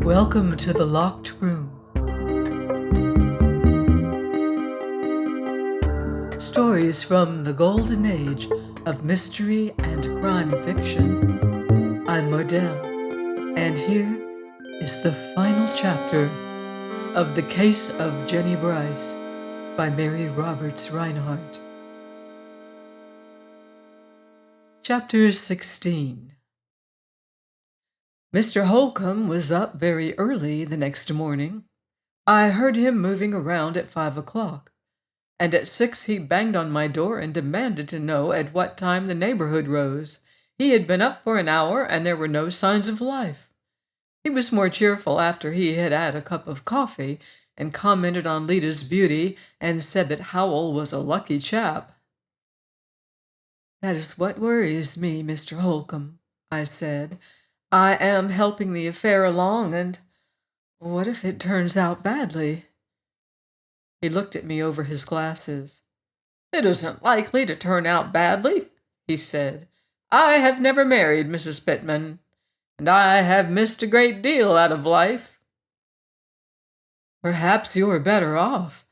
Welcome to the Locked Room. Stories from the golden age of mystery and crime fiction. I'm Mordell, and here is the final chapter of The Case of Jennie Brice by Mary Roberts Reinhardt. Chapter 16. Mr. Holcombe was up very early the next morning. I heard him moving around at 5 o'clock, and at 6 he banged on my door and demanded to know at what time the neighborhood rose. He had been up for an hour, and there were no signs of life. He was more cheerful after he had had a cup of coffee, and commented on Lita's beauty, and said that Howell was a lucky chap. "That is what worries me, Mr. Holcombe," I said. "I am helping the affair along, and what if it turns out badly?" He looked at me over his glasses. "It isn't likely to turn out badly," he said. "I have never married, Mrs. Pittman, and I have missed a great deal out of life." "Perhaps you are better off.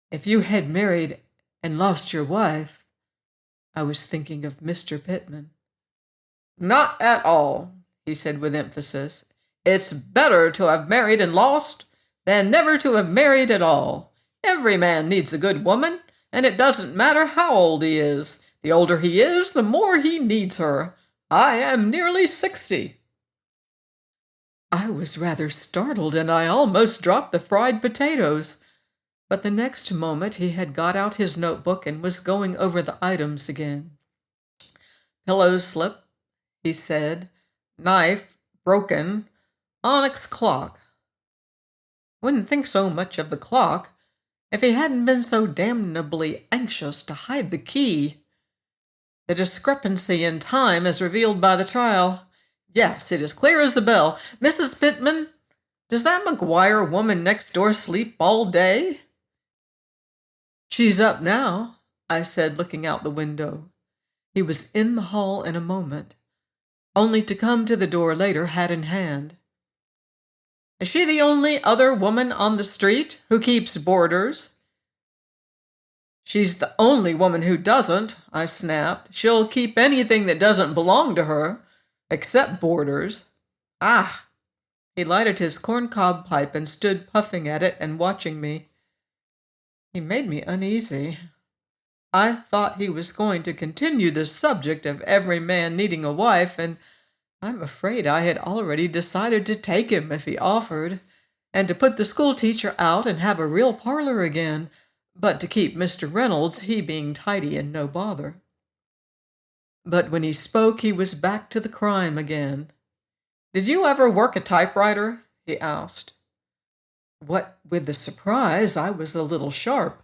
If you had married and lost your wife—" I was thinking of Mr. Pittman. "Not at all," he said with emphasis. "It's better to have married and lost than never to have married at all. Every man needs a good woman, and it doesn't matter how old he is. The older he is, the more he needs her. I am nearly 60. I was rather startled, and I almost dropped the fried potatoes. But the next moment he had got out his notebook and was going over the items again. "Pillow slip," he said. "Knife, broken. Onyx clock. Wouldn't think so much of the clock if he hadn't been so damnably anxious to hide the key. The discrepancy in time as revealed by the trial. Yes, it is clear as a bell. Mrs. Pittman, does that McGuire woman next door sleep all day?" "She's up now," I said, looking out the window. He was in the hall in a moment, only to come to the door later, hat in hand. "Is she the only other woman on the street who keeps boarders?" "She's the only woman who doesn't," I snapped. "She'll keep anything that doesn't belong to her, except boarders." "Ah!" He lighted his corncob pipe and stood puffing at it and watching me. He made me uneasy. I thought he was going to continue the subject of every man needing a wife, and I'm afraid I had already decided to take him if he offered, and to put the schoolteacher out and have a real parlor again, but to keep Mr. Reynolds, he being tidy and no bother. But when he spoke, he was back to the crime again. "Did you ever work a typewriter?" he asked. What with the surprise, I was a little sharp.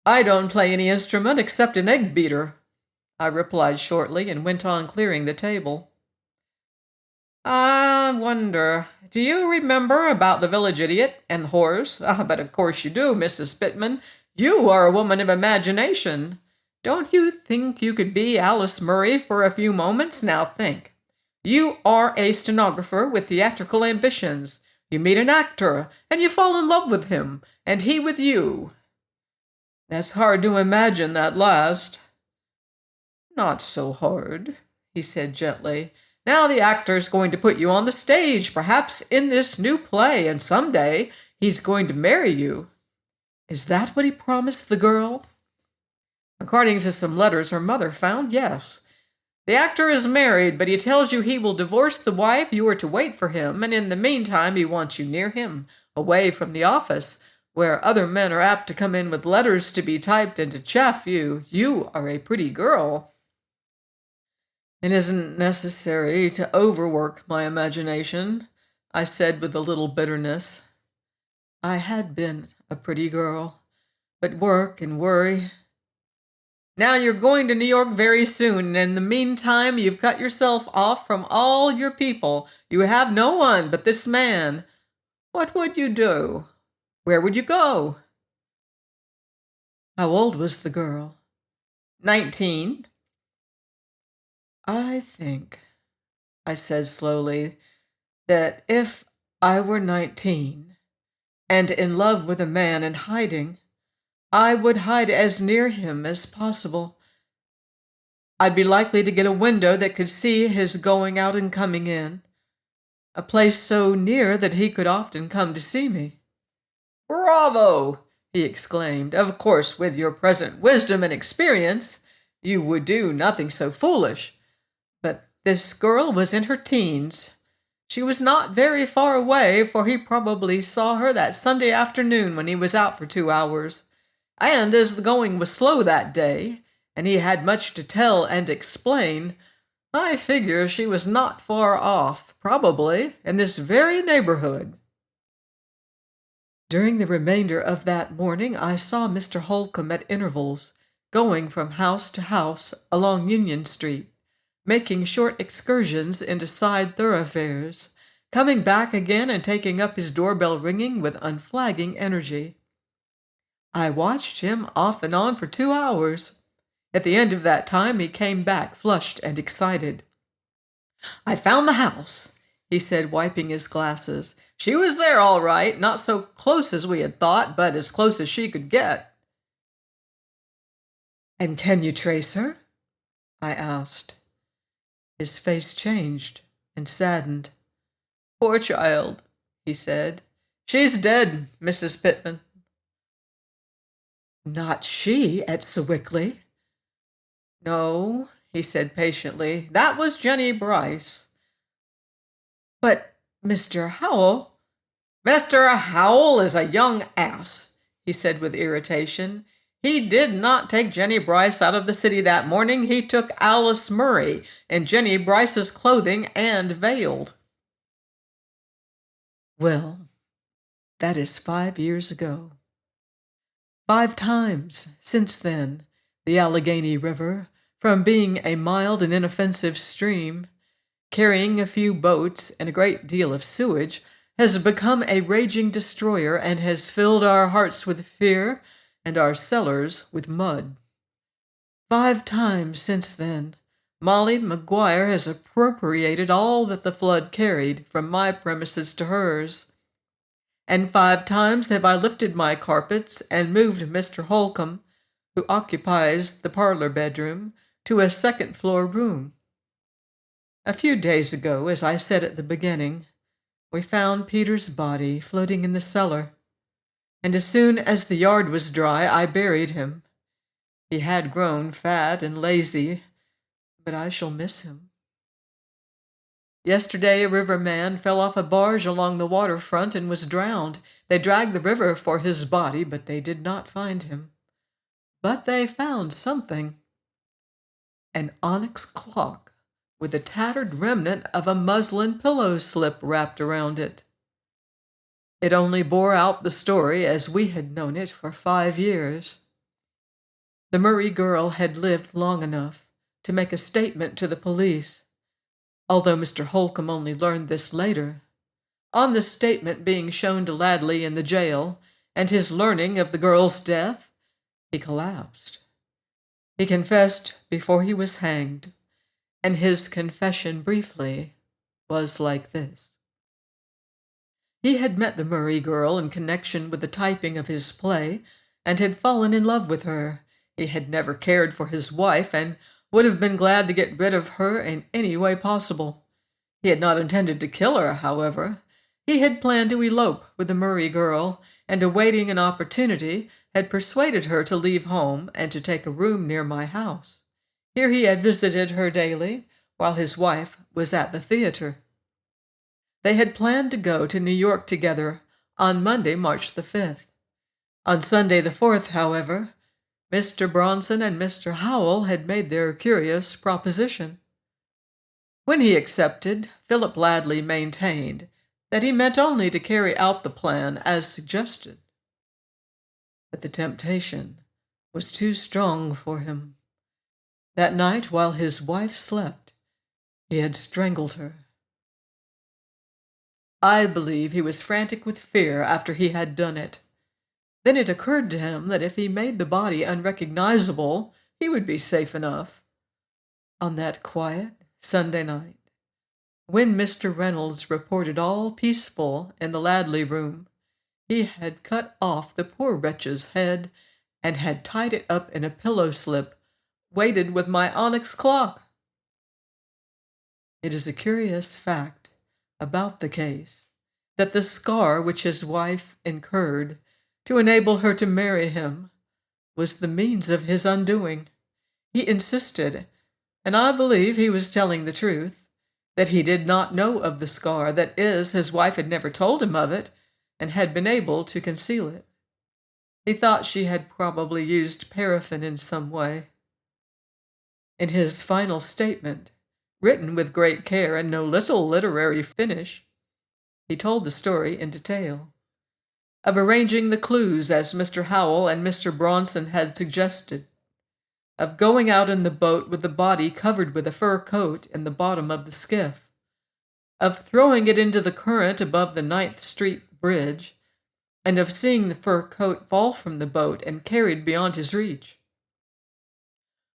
"I don't play any instrument except an egg beater," I replied shortly, and went on clearing the table. "I wonder, do you remember about the village idiot and the horse? But of course you do, Mrs. Pittman. You are a woman of imagination. Don't you think you could be Alice Murray for a few moments? Now think. You are a stenographer with theatrical ambitions. You meet an actor, and you fall in love with him, and he with you." "That's hard to imagine that last." "Not so hard," he said gently. "Now the actor's going to put you on the stage, perhaps in this new play, and someday he's going to marry you." "Is that what he promised the girl?" "According to some letters her mother found, yes. The actor is married, but he tells you he will divorce the wife you are to wait for him, and in the meantime he wants you near him, away from the office, where other men are apt to come in with letters to be typed and to chaff you. You are a pretty girl." "It isn't necessary to overwork my imagination," I said with a little bitterness. I had been a pretty girl, but work and worry. "Now you're going to New York very soon, and in the meantime you've cut yourself off from all your people. You have no one but this man. What would you do? Where would you go?" "How old was the girl?" 19. "I think," I said slowly, "that if I were 19, and in love with a man and hiding, I would hide as near him as possible. I'd be likely to get a window that could see his going out and coming in, a place so near that he could often come to see me. "Bravo!" he exclaimed. "Of course, with your present wisdom and experience, you would do nothing so foolish. But this girl was in her teens. She was not very far away, for he probably saw her that Sunday afternoon when he was out for 2 hours. And as the going was slow that day, and he had much to tell and explain, I figure she was not far off, probably in this very neighborhood." During the remainder of that morning I saw Mr. Holcombe at intervals, going from house to house along Union Street, making short excursions into side thoroughfares, coming back again and taking up his doorbell ringing with unflagging energy. I watched him off and on for 2 hours. At the end of that time he came back flushed and excited. "I found the house," he said, wiping his glasses. "She was there all right, not so close as we had thought, but as close as she could get." "And can you trace her?" I asked. His face changed and saddened. "Poor child," he said. "She's dead, Mrs. Pittman." "Not she at Sewickley?" "No," he said patiently. "That was Jennie Brice." "But Mr. Howell—" "Mr. Howell is a young ass," he said with irritation. "He did not take Jennie Brice out of the city that morning. He took Alice Murray in Jennie Brice's clothing and veiled." Well, that is 5 years ago. 5 times since then, the Allegheny River, from being a mild and inoffensive stream, carrying a few boats and a great deal of sewage, has become a raging destroyer and has filled our hearts with fear and our cellars with mud. 5 times since then, Molly Maguire has appropriated all that the flood carried from my premises to hers. And 5 times have I lifted my carpets and moved Mr. Holcombe, who occupies the parlor bedroom, to a second-floor room. A few days ago, as I said at the beginning, we found Peter's body floating in the cellar, and as soon as the yard was dry, I buried him. He had grown fat and lazy, but I shall miss him. Yesterday a riverman fell off a barge along the waterfront and was drowned. They dragged the river for his body, but they did not find him. But they found something. An onyx clock with a tattered remnant of a muslin pillow slip wrapped around it. It only bore out the story as we had known it for 5 years. The Murray girl had lived long enough to make a statement to the police, although Mr. Holcombe only learned this later. On the statement being shown to Ladley in the jail, and his learning of the girl's death, he collapsed. He confessed before he was hanged, and his confession briefly was like this. He had met the Murray girl in connection with the typing of his play, and had fallen in love with her. He had never cared for his wife, and would have been glad to get rid of her in any way possible. He had not intended to kill her, however. He had planned to elope with the Murray girl, and awaiting an opportunity, had persuaded her to leave home and to take a room near my house. Here he had visited her daily, while his wife was at the theater. They had planned to go to New York together on Monday, March the 5th. On Sunday the 4th, however, Mr. Bronson and Mr. Howell had made their curious proposition. When he accepted, Philip Ladley maintained that he meant only to carry out the plan as suggested. But the temptation was too strong for him. That night, while his wife slept, he had strangled her. I believe he was frantic with fear after he had done it. Then it occurred to him that if he made the body unrecognizable, he would be safe enough. On that quiet Sunday night, When Mr. Reynolds reported all peaceful in the Ladley room, he had cut off the poor wretch's head and had tied it up in a pillow slip, weighted with my onyx clock. It is a curious fact about the case that the scar which his wife incurred to enable her to marry him was the means of his undoing. He insisted, and I believe he was telling the truth, that he did not know of the scar, that is, his wife had never told him of it and had been able to conceal it. He thought she had probably used paraffin in some way. In his final statement, written with great care and no little literary finish, he told the story in detail. Of arranging the clues as Mr. Howell and Mr. Bronson had suggested. Of going out in the boat with the body covered with a fur coat in the bottom of the skiff. Of throwing it into the current above the 9th Street Bridge, and of seeing the fur coat fall from the boat and carried beyond his reach.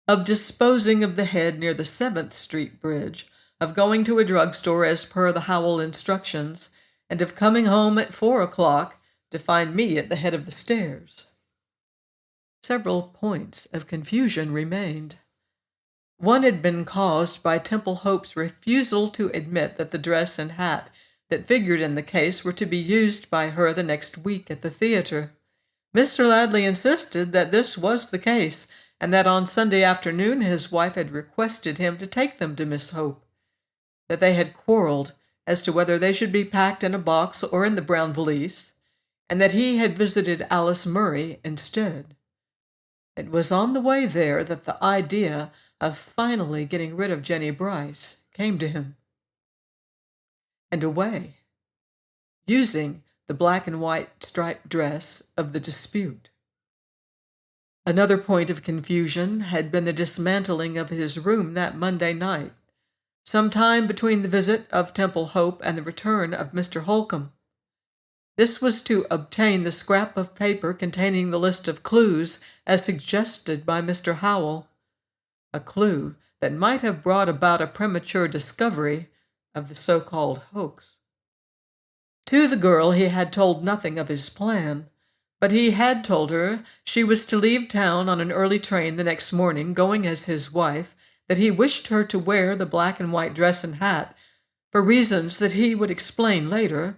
Of disposing of the head near the 7th Street Bridge, of going to a drugstore as per the Howell instructions, and of coming home at 4 o'clock to find me at the head of the stairs. Several points of confusion remained. One had been caused by Temple Hope's refusal to admit that the dress and hat that figured in the case were to be used by her the next week at the theater. Mr. Ladley insisted that this was the case, and that on Sunday afternoon his wife had requested him to take them to Miss Hope, that they had quarreled as to whether they should be packed in a box or in the brown valise, and that he had visited Alice Murray instead. It was on the way there that the idea of finally getting rid of Jennie Brice came to him. And away, using the black and white striped dress of the dispute. Another point of confusion had been the dismantling of his room that Monday night, some time between the visit of Temple Hope and the return of Mr. Holcombe. This was to obtain the scrap of paper containing the list of clues as suggested by Mr. Howell, a clue that might have brought about a premature discovery of the so-called hoax. To the girl he had told nothing of his plan, but he had told her she was to leave town on an early train the next morning, going as his wife, that he wished her to wear the black and white dress and hat, for reasons that he would explain later,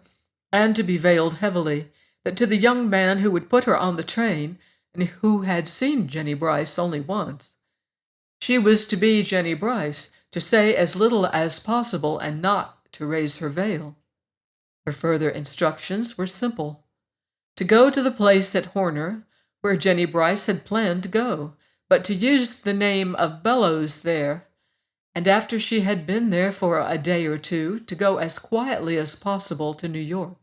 and to be veiled heavily, that to the young man who would put her on the train, and who had seen Jennie Brice only once, she was to be Jennie Brice, to say as little as possible and not to raise her veil. Her further instructions were simple. To go to the place at Horner, where Jennie Brice had planned to go, but to use the name of Bellows there, and after she had been there for a day or two, to go as quietly as possible to New York.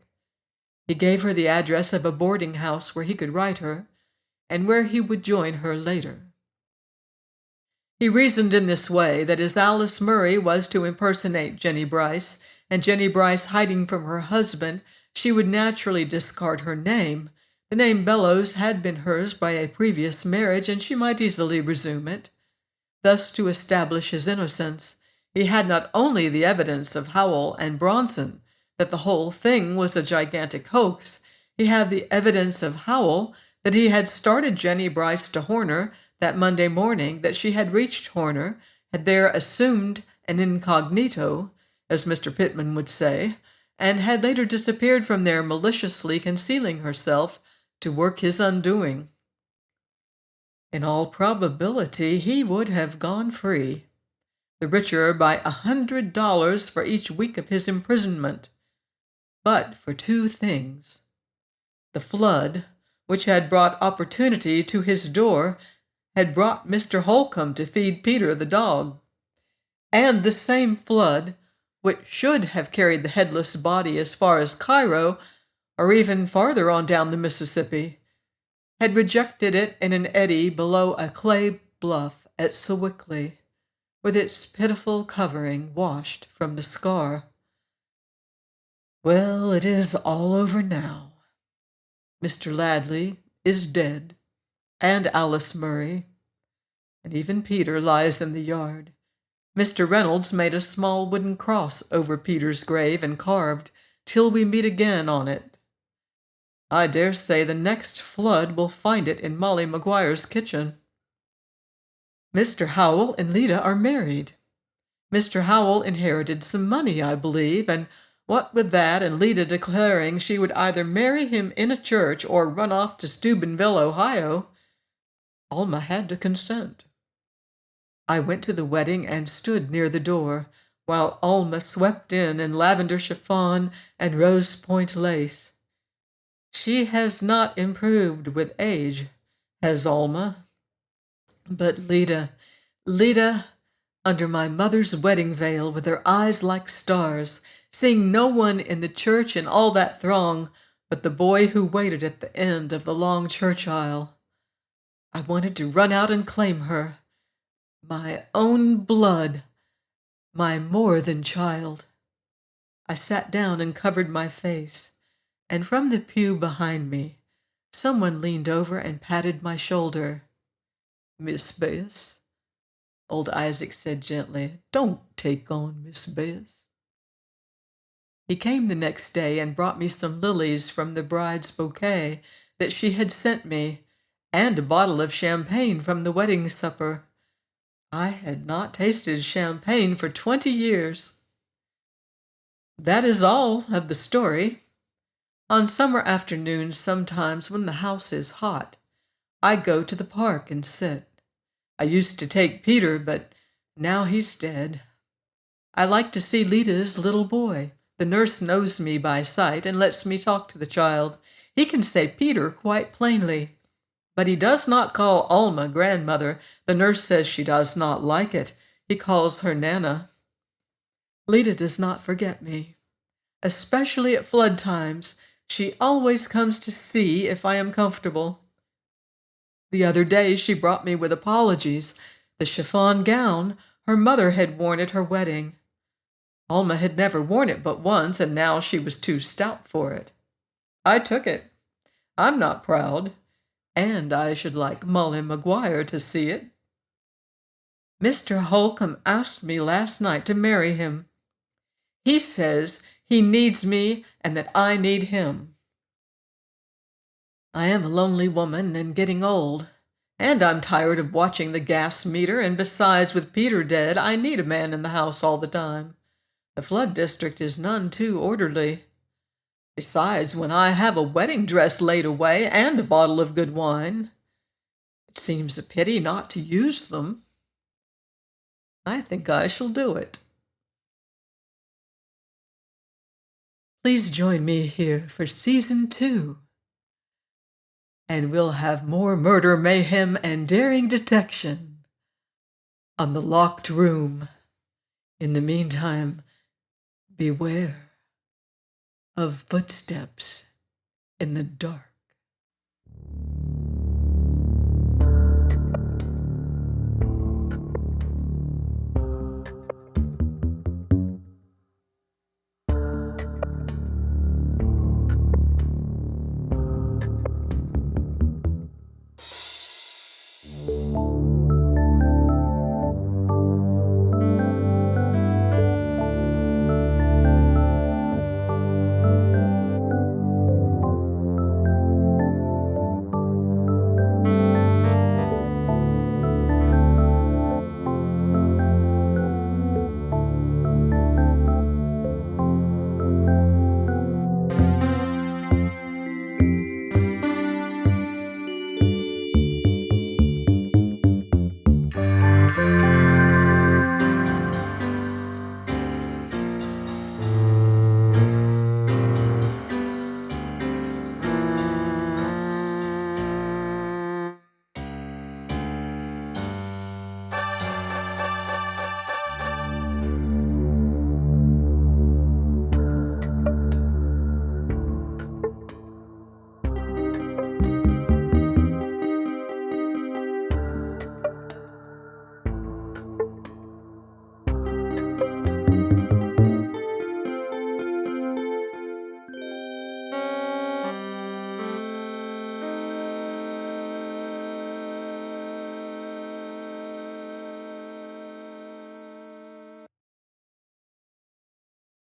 He gave her the address of a boarding house where he could write her, and where he would join her later. He reasoned in this way, that as Alice Murray was to impersonate Jennie Brice, and Jennie Brice hiding from her husband, she would naturally discard her name. The name Bellows had been hers by a previous marriage, and she might easily resume it. Thus, to establish his innocence, he had not only the evidence of Howell and Bronson that the whole thing was a gigantic hoax, he had the evidence of Howell that he had started Jennie Brice to Horner that Monday morning, that she had reached Horner, had there assumed an incognito, as Mr. Pittman would say, and had later disappeared from there, maliciously concealing herself to work his undoing. In all probability, he would have gone free, the richer by $100 for each week of his imprisonment, but for two things: the flood, which had brought opportunity to his door, had brought Mr. Holcombe to feed Peter the dog, and the same flood, which should have carried the headless body as far as Cairo, or even farther on down the Mississippi, had rejected it in an eddy below a clay bluff at Sewickley, with its pitiful covering washed from the scar. Well, it is all over now. Mr. Ladley is dead, and Alice Murray, and even Peter lies in the yard, Mr. Reynolds made a small wooden cross over Peter's grave and carved, "Till we meet again," on it. I dare say the next flood will find it in Molly Maguire's kitchen. Mr. Howell and Lida are married. Mr. Howell inherited some money, I believe, and what with that and Lida declaring she would either marry him in a church or run off to Steubenville, Ohio, Alma had to consent. I went to the wedding and stood near the door, while Alma swept in lavender chiffon and rose point lace. She has not improved with age, has Alma. But Lida, under my mother's wedding veil, with her eyes like stars, seeing no one in the church in all that throng but the boy who waited at the end of the long church aisle. I wanted to run out and claim her, my own blood, my more than child. I sat down and covered my face, and from the pew behind me, someone leaned over and patted my shoulder. "Miss Bess," old Isaac said gently, "don't take on, Miss Bess." He came the next day and brought me some lilies from the bride's bouquet that she had sent me, and a bottle of champagne from the wedding supper. I had not tasted champagne for 20 years. That is all of the story. On summer afternoons, sometimes when the house is hot, I go to the park and sit. I used to take Peter, but now he's dead. I like to see Lida's little boy. The nurse knows me by sight and lets me talk to the child. He can say Peter quite plainly, but he does not call Alma grandmother. The nurse says she does not like it. He calls her Nana. Lida does not forget me. Especially at flood times, she always comes to see if I am comfortable. The other day she brought me with apologies the chiffon gown her mother had worn at her wedding. Alma had never worn it but once, and now she was too stout for it. I took it. I'm not proud, and I should like Molly Maguire to see it. Mr. Holcombe asked me last night to marry him. He says he needs me and that I need him. I am a lonely woman and getting old, and I'm tired of watching the gas meter, and besides, with Peter dead, I need a man in the house all the time. The flood district is none too orderly. Besides, when I have a wedding dress laid away and a bottle of good wine, it seems a pity not to use them. I think I shall do it. Please join me here for season 2. And we'll have more murder, mayhem, and daring detection on The Locked Room. In the meantime, beware of footsteps in the dark.